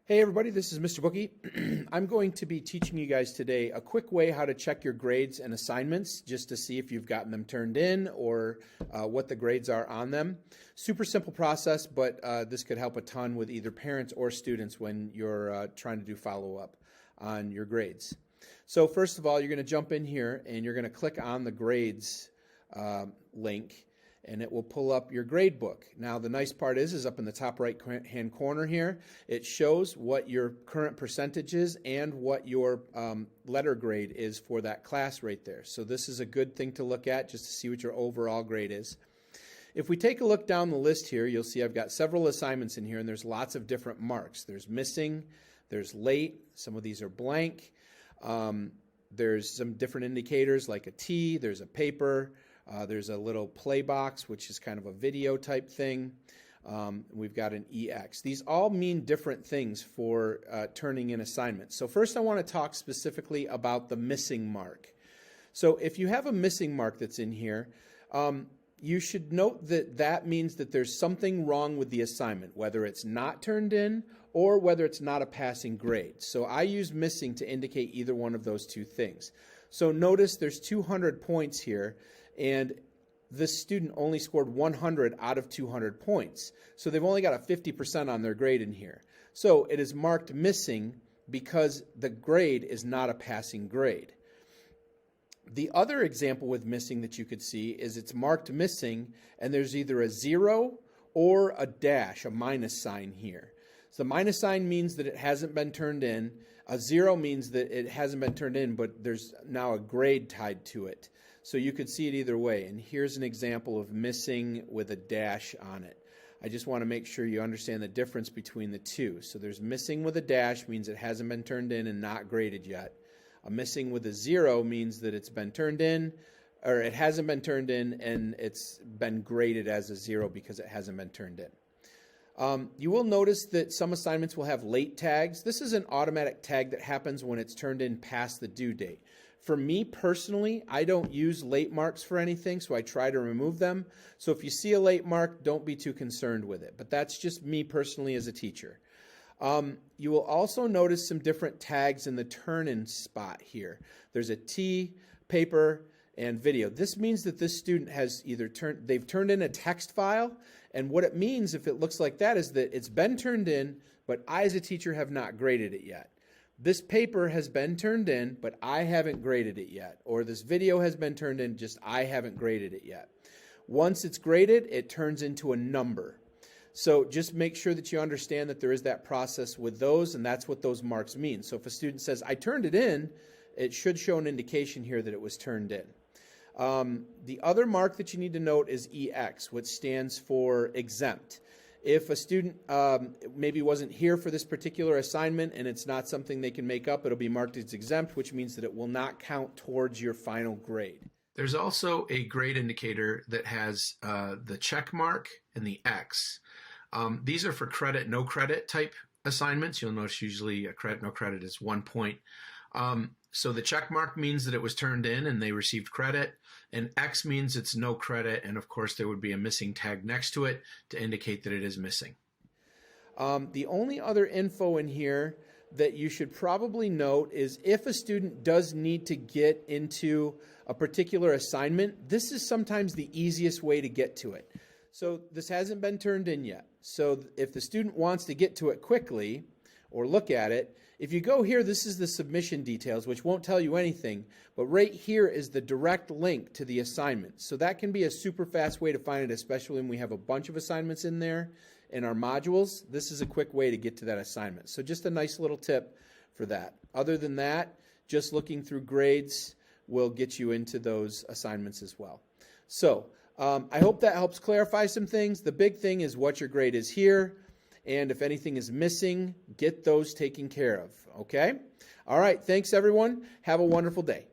Hey everybody, this is Mr. Bookie. I'm going to be teaching you guys today a quick way how to check your grades and assignments just to see if you've gotten them turned in or what the grades are on them. Super simple process, but this could help a ton with either parents or students when you're trying to do follow-up on your grades. So first of all, you're going to jump in here and you're going to click on the grades link, and it will pull up your grade book. Now the nice part is up in the top right hand corner here, it shows what your current percentage is and what your letter grade is for that class right there. So this is a good thing to look at just to see what your overall grade is. If we take a look down the list here, you'll see I've got several assignments in here, and there's lots of different marks. There's missing, there's late, some of these are blank, there's some different indicators like a T, there's a paper, there's a little play box, which is kind of a video type thing. We've got an EX. These all mean different things for turning in assignments. So first I want to talk specifically about the missing mark. So if you have a missing mark that's in here, you should note that that means that there's something wrong with the assignment, whether it's not turned in or whether it's not a passing grade. So I use missing to indicate either one of those two things. So notice there's 200 points here, and this student only scored 100 out of 200 points. So they've only got a 50% on their grade in here. So it is marked missing because the grade is not a passing grade. The other example with missing that you could see is it's marked missing and there's either a 0 or a dash, a minus sign here. So the minus sign means that it hasn't been turned in. A 0 means that it hasn't been turned in, but there's now a grade tied to it. So you could see it either way. And here's an example of missing with a dash on it. I just want to make sure you understand the difference between the two. So there's missing with a dash means it hasn't been turned in and not graded yet. A missing with a 0 means that it's been turned in, or it hasn't been turned in and it's been graded as a 0 because it hasn't been turned in. You will notice that some assignments will have late tags. This is an automatic tag that happens when it's turned in past the due date. For me personally, I don't use late marks for anything, so I try to remove them. So if you see a late mark, don't be too concerned with it. But that's just me personally as a teacher. You will also notice some different tags in the turn-in spot here. There's a T, paper, and video. This means that this student has either they've turned in a text file, and what it means if it looks like that is that it's been turned in, but I as a teacher have not graded it yet. This paper has been turned in, but I haven't graded it yet. Or this video has been turned in, just I haven't graded it yet. Once it's graded, it turns into a number. So just make sure that you understand that there is that process with those, and that's what those marks mean. So if a student says, I turned it in, it should show an indication here that it was turned in. The other mark that you need to note is EX, which stands for exempt. If a student maybe wasn't here for this particular assignment and it's not something they can make up, it'll be marked as exempt, which means that it will not count towards your final grade. There's also a grade indicator that has the check mark and the X. These are for credit, no credit type assignments. You'll notice usually a credit, no credit is 1 point. So the check mark means that it was turned in and they received credit, and X means it's no credit, and of course there would be a missing tag next to it to indicate that it is missing. The only other info in here that you should probably note is if a student does need to get into a particular assignment, this is sometimes the easiest way to get to it. So this hasn't been turned in yet. So if the student wants to get to it quickly or look at it, if you go here, this is the submission details, which won't tell you anything, but right here is the direct link to the assignment. So that can be a super fast way to find it, especially when we have a bunch of assignments in there in our modules. This is a quick way to get to that assignment. So just a nice little tip for that. Other than that, just looking through grades will get you into those assignments as well. So I hope that helps clarify some things. The big thing is what your grade is here. And if anything is missing, get those taken care of, okay? All right, thanks everyone. Have a wonderful day.